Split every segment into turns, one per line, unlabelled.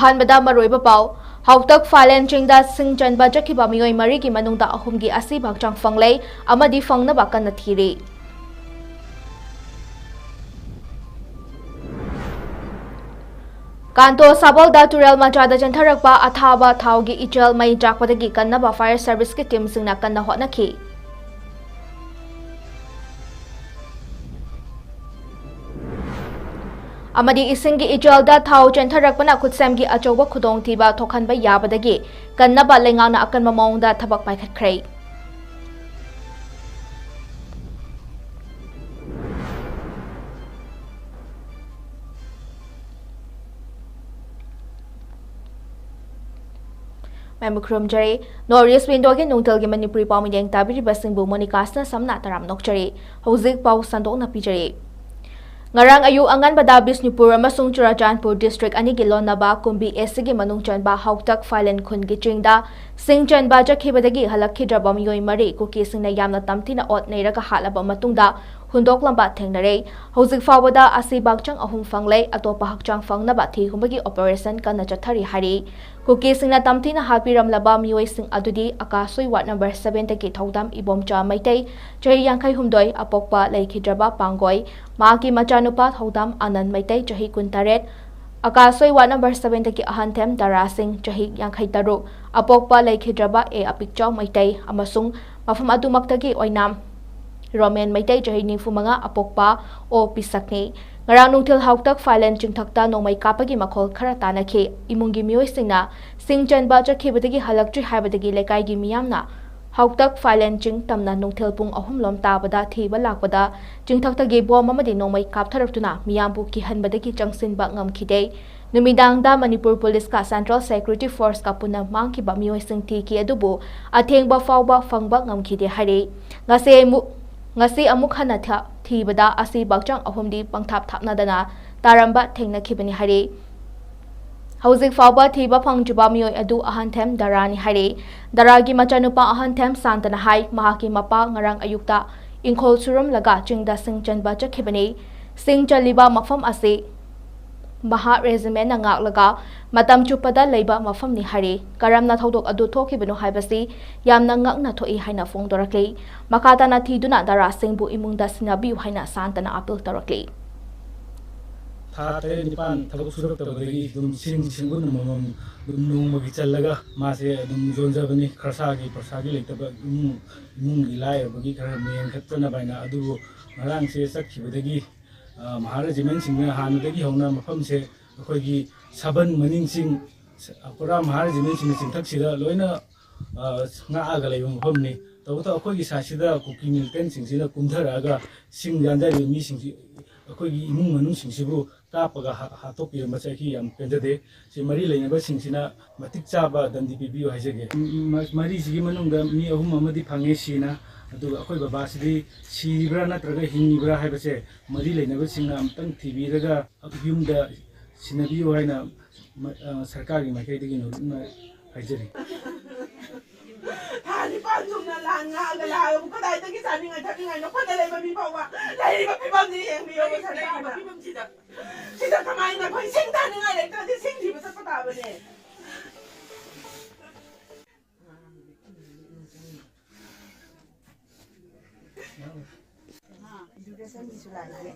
अहानबदा मरोइबा पाउ हाउतक फाइलें चिंगदा सिंग चनबा जखिबा मियोय मरी की मनुंगदा अहुमगी असी भागचांग फंगले अमदी फंगनबा कन्ना थीरी कांतो साबोलदा तुरेल मचादा चंथरकपा अथाबा थाउगी इचल मई जाकपदगी कन्नबा फायर सर्विस की टीम सिंगना कन्ना होटनखी अमदी इसिंगी इचलदा थाउ चंथरकपना खुदसेमगी अचौबा खुदोंथीबा थोखनबा याबदगी कन्नबा लेंगाना अकनबा मौंगदा थबक पाइखत्ख्रे मैमुख्रम जरे नॉर्थ विंडो के नोंथल के मणिपुरी पाव मियेंग ताबिरिबा सिंगबु मोनिकासना समना तराम नोकचरे हौजिक पाव संदोकना पिजरे ngarang ayu anganbada Bisnupur amasung Churachandpur district ani gilonaba kumbi esigi manung chanba hautak filen khun gi chingda singchanba jakhibadagi halakhidraba miyoi mari kuki singna yamna tamthina ot neiraga halaba matungda hundoklamba thengnare hojik fawada asi bakchang ahum fangle atopa hakchang fangnaba thi humbagi operation kana chathari hari kuki singna tamthina hapiramlaba miyoi sing adudi akasoi ward number 7 taki thodam ibomcha maitai chahi yankhai humdoi apokpa leikhidraba pangoi maki machanupa thodam anand maitai chahi kuntaret akasoi ward number 7 taki ahanthem dara singh chahi yankhai taruk apokpa leikhidraba e apikchaw maitai amasung mafam adumaktagi oinam Roman maitai chahi nifumanga apokpa o pisakni ngarang nungthil hautak filen chingthakta nomai kapagi makhol khara tanakhi imungi mioi singna singchanba chakhibadagi halaktri haibadagi lekai gi miyamna hautak filen ching tamna nungthil pung ahum lom tabada thiba lakpada chingthakta ge bom amadi nomai kaptharaptuna miyambu ki hanbadagi changsinba ngamkhide numidangda Manipur Police ka Central Security Force ka puna mangkiba mioi sing thi ki adubu athengba fawba fangba ngamkhide hari ngasi amuk hana thibada asi bakchang ahumdi pangthap thapnadana taramba thengnakhibani hari hauzik fawba thiba phangjuba mioi adu ahanthem darani hari daragi machanupa ahanthem santana hai mahaki mapa ngarang ayukta ingkhol suram laga chingda singchanba chakhibani singchaliba mafam ase Maha Regiment na ngaklaga matam chupada leiba mafam ni hari karamna thodok adu thokhibano haibasi yamna ngakna thoi haina phongdorakle makata na thiduna dara singbu imungda sinabi haina santana apil tarakle
tha te nipan thabak surak tabadagi dum singbun mamam dum nungma gi challaga mase dum jonjabani kharsagi persagi leitaba imung ilai bagi khara meng khattana baina adu marang se sakhibadagi Maharajimen singna hanadagi hona mafam se akhoi saban maning sing pura Maharajimen sing singthak sida loina nga aga lei mafam ni tawta akhoi sasida kuki milten sing sida kumtharaga sing janjari mi sing akhoi imung manung sing sibu kapaga hatoki machaki yam pendade se mari leinaba sing sina matik chaba dandi bibiyo haijege mari sigi manungda mi ahum amadi phange sina aduga akhoi baba sidi sibra natraga hinibra haibase mari leinaba singna amtang thibiraga yumda sinabiyo haina sarkari maikaidagi noruna haijari
Hari panjungna langa agala kadai tagi saningai thakingai no khona leiba mi bawa leiba pibam ni eng biyo ba sarkari pibam sida kamai na khoi sing taningai le tadi sing thi ba sapata bane
Education visualize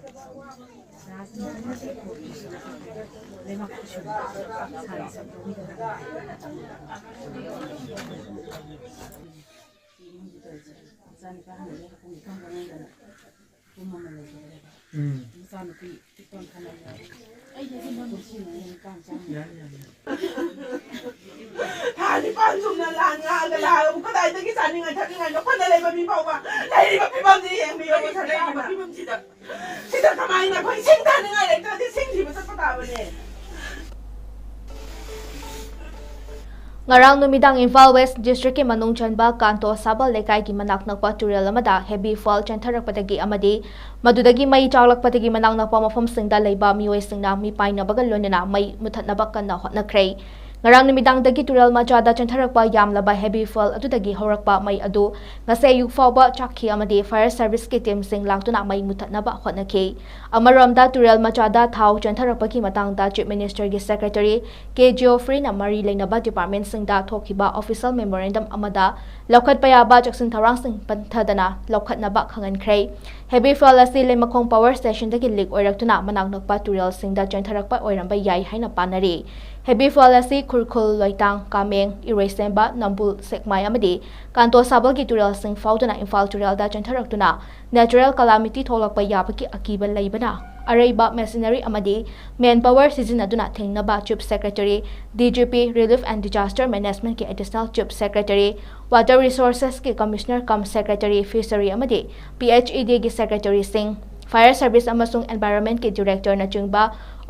Hari panjungna langa agala kadai tagi saningai thakingai no khona leiba mi bawa leiba pibam ni eng biyo ba sarkari pibam sida kamai na khoi sing taningai le tadi sing thi ba sapata bane
ngarang numidang Imphal West District ke manung chanba kanto sabal lekai ki manak nakpa turel amada heavy fall chantharakpadagi amadi madudagi mai chawlakpadagi manang nakpa mafam singda leiba mioi singna mi paina bagal lonena mai muthatna bakkan na hotna khrei ngarang numidangdagi tural machada chantharakpa yamlaba heavy fall adudagi horakpa mai adu ngase ayuk fawba chakhi amadi fire service ki team sing laktuna mai muthatnaba hotnaki amaramda tural machada thau chantharakpa ki matangda chief minister gi secretary 𝐿𝐄𝐰𝐬 na mari leinaba department sing da thokhiba official memorandum amada lokhat payaba jaksin tharang sing panthadana lokhatnaba khangan khrei heavy fall asi leimakhong power station dagi leak oiraktuna managnakpa tural sing da chantharakpa oiramba yai haina panari heavy fall asi khurkhul loitang kameng irasemba nambul sekmai amadi kanto sabal gi tural sing faudana infal tural da chantharaktuna natural calamity tholakpa yabaki akiba leibana araiba machinery amadi manpower sizinaduna thengnaba chief secretary DGP relief and disaster management ki additional chief secretary water resources ki commissioner cum secretary fishery amadi PHED gi secretary sing fire service amasung environment ki director na chungba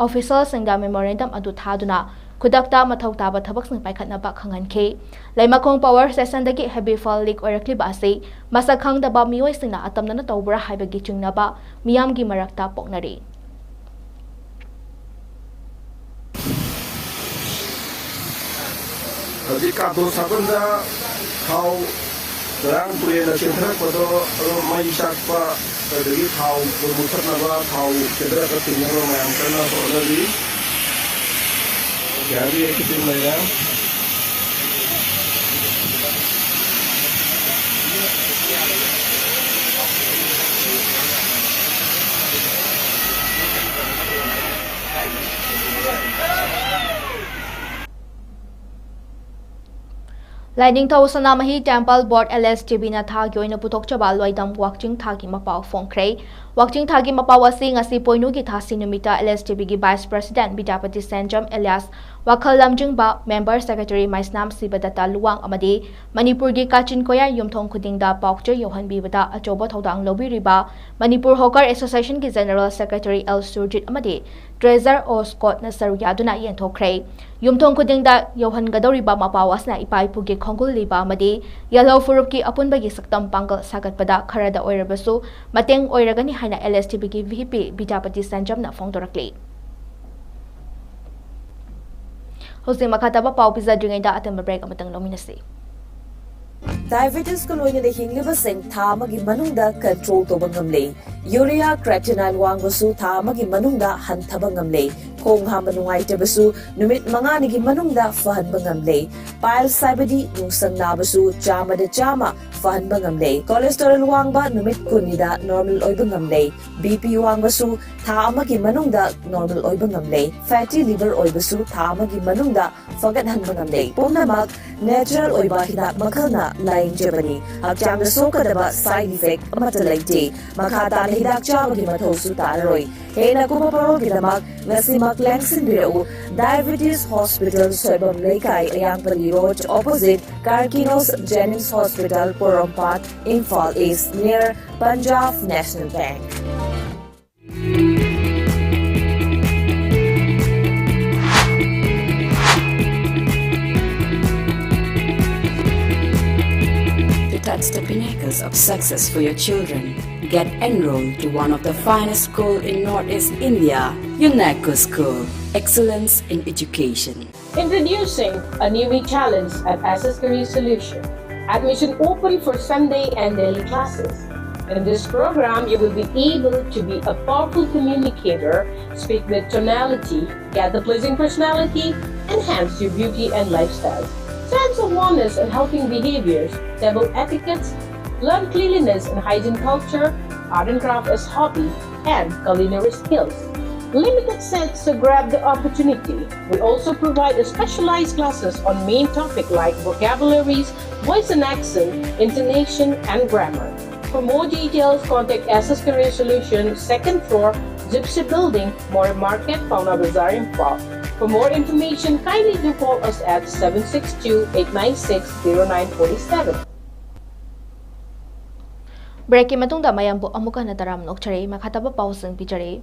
official singda memorandum adu thaduna kudakta mathau taba thabak sing paikhatnaba khangankhe leimakhong power station dagi heavy fall leak oirakli ba ase masakhang daba mioi singna atamna tawbra haibagi chungnaba miyam gi marakta poknari
Di kanto sabanda kau terang pria na cendera pada mai sakpa dari kau bermutar naba kau cendera ketinggalan orang yang kena dari jadi kita mulai
Lining Thau Sanamahi Temple Board LSTB na thagi oina putok chaba loidam wakching thagi mapaw phongkrei wakching thagi mapaw asi ngasi poinu gi thasi numita LSTB gi Vice President Bidapati Sanjam Elias wakhal lamjing ba Member Secretary Maisnam Sibadata Luwang amadi Manipur gi 𝐿𝐄𝐰𝐬 yumthong khudingda pawche yohanbi bada achoba thodang lobi riba Manipur Hawker Association gi General Secretary L Surjit amadi Treasurer O Scott na saruyaduna yenthokkrei yumthong khudingda yohan gadoriba mapawasna ipai pugi khongul liba amadi yellow furup ki apunbagi saktam pangal sagatpada kharada oirabasu mateng oiragani haina LSTB ki VP Bidapati Sanjam na phongdorakli Hose makataba pau pizza dringaida atem break amatang nominasi
Diabetes ko loina de hingliba sing thama gi manungda control to bangamle urea creatinine wangbasu thama gi manungda hanthaba ngamle khong ha manungai tebasu numit manga ni gi manungda fahan bangamle pile sabadi nungsang nabasu chama de chama fahan bangamle cholesterol wangba numit kunida normal oi bangamle BP wangbasu thama gi manungda normal oi bangamle fatty liver oi basu thama gi manungda fagat han bangamle pomnamak natural oi ba hida makalna lain jabani hakjang sokadaba side effect amata laite makhata hidak chawagi mathosu taroi hena kuma parol gidamak ngasimak langsin birau diabetes hospital soibam leikai ayangpali road opposite Karkinos Jennings Hospital Porompat Imphal East near Punjab National Bank
Touch the pinnacles of success for your children. Get enrolled to one of the finest schools in Northeast India, 𝐶𝐄𝐰𝐬 School. Excellence in education.
Introducing a new challenge at SS Career Solution. Admission open for Sunday and daily classes. In this program, you will be able to be a powerful communicator, speak with tonality, get the pleasing personality, enhance your beauty and lifestyle. Sense of oneness and helping behaviors, table etiquettes, learn cleanliness and hygiene culture, art and craft as hobby, and culinary skills. Limited sets, so grab the opportunity. We also provide a specialized classes on main topic like vocabularies, voice and accent, intonation, and grammar. For more details, contact SS Career Solution, 2nd floor, Gypsy Building, More Market, Pauna Bazaar, Imphal. For more information, kindly do call us at 762-896-0947.
Break matungda mayambu amuka na taram nokchare makataba pausang pijare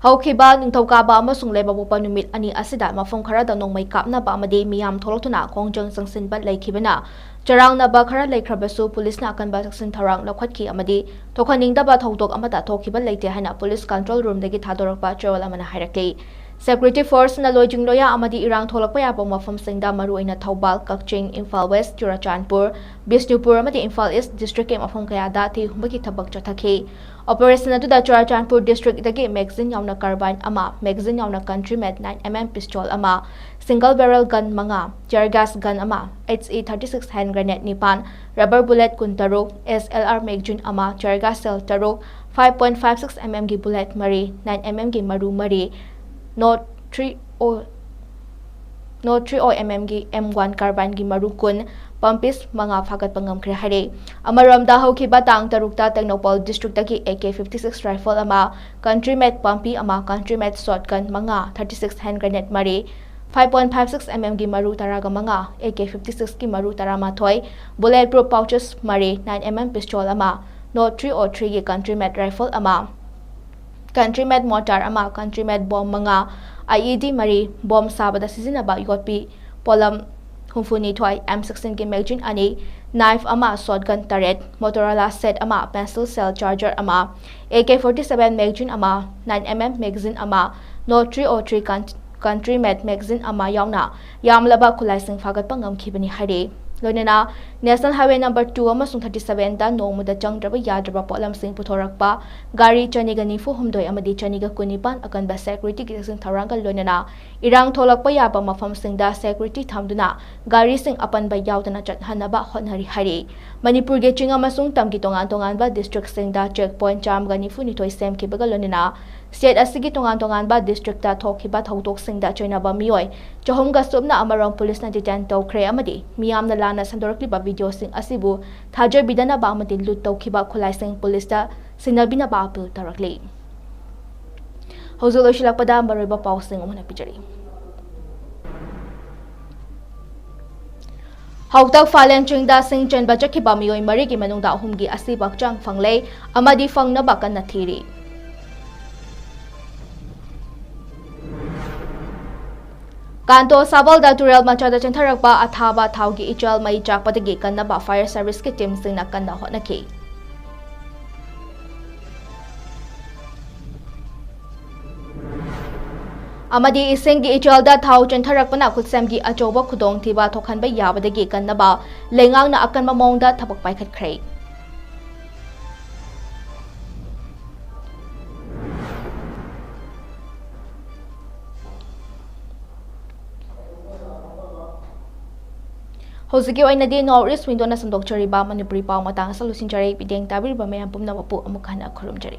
haukiba ningthokaba amasung lebabupa numit ani asida mafong kharada nongmai kapna ba amade miyam tholotuna kongjang sangsinba laikhibana charang na ba khara laikhrabasu police na akanba saksin tharang lakhatki amade tokhaningda ba thodok amata thokiba laite haina police control room dagi thadorakba chawal amana hairakle Security Force na lojing loya amadi irang tholakpa yaba mafamsingda maruaina Thoubal, Kakching, Imphal West, Churachandpur, Bishnupur amadi Imphal East District ke mafam kayada thi humbagi thabak chathakhi. Operation aduda Churachandpur District dagi magazine yauna carbine ama, magazine yauna country made 9mm pistol ama, single barrel gun manga, tear gas gun ama, 𝐻𝐸36 hand grenade nipan, rubber bullet kun taruk, SLR magazine ama, tear gas cell taruk, 5.56mm gi bullet mari, 9mm gi maru mari, Note 3mm gi M1 carbine gi maru kun, pampis mga fagat pangamkre hare. Amaramda hawkiba tang tarukta Technopol District dagi AK-56 rifle ama, country made pampi ama, country made shotgun mga, 36 hand grenade mari, 5.56mm gi maru taraga mga, AK-56 gi maru taramathoi, bulletproof pouches mari, 9mm pistol ama, Note 303 gi country made rifle ama, country made mortar ama, country made bomb mga, IED mari, bomb sabada sizinaba yotpi, polam humfuni thoi, M16 gi magazine ani, knife ama, shotgun turret, Motorola set ama, pencil cell charger ama, AK-47 magazine ama, 9mm magazine ama, Note 303 country made magazine ama yauna, yamlaba khulaising fagat pangam khibani hare. Loinana National Highway number 2 amasung 37 da nongmuda changdraba yadraba polam sing puthorakpa gari chaniga nifu humdoi amadi chaniga kunipan akanba security gising tharanga loinana irang tholakpa yaba mafam singda security thamduna gari sing apanba yaudana chathanaba honari hari. Manipur ge chinga masung tamgi tongan ba district singda checkpoint chamga nifu nitoi sem kibaga loinana state asigi tongan ba district ta thokiba thautok singda choinaba mioi chahumga subna amarang police na detain tawkhre amadi miyamna lana sandorakliba video sing asibu thajar bidana ba amadi lut tawkhiba khulai sing police ta sinabina ba apil tarakli. Hozolo shilakpada maroiba paw sing umana pijari. Hautak falen chingda sing chenba chakhiba mioi mari gi manungda ahumgi asibak chang fanglei amadi fangna bakan na thiri. Kanto Sabal da Turel Machada Chentharakpa Athaba Thaugi Ichal Mai Chakpadagi Kannaba Fire Service ki team sing na kanna hotnaki. Amadi ising gi ichal da thau chentharakpana khutsam gi achoba khudong thiba thokhanba yabadagi kannaba lengang na akan mamong da thabak paikhat khrei. Hoziki oinadi Northeast window na sandok chariba Manipuri paw matang salusin chari bideng tabir ba mayam pumna mapu amukhana khurum chari.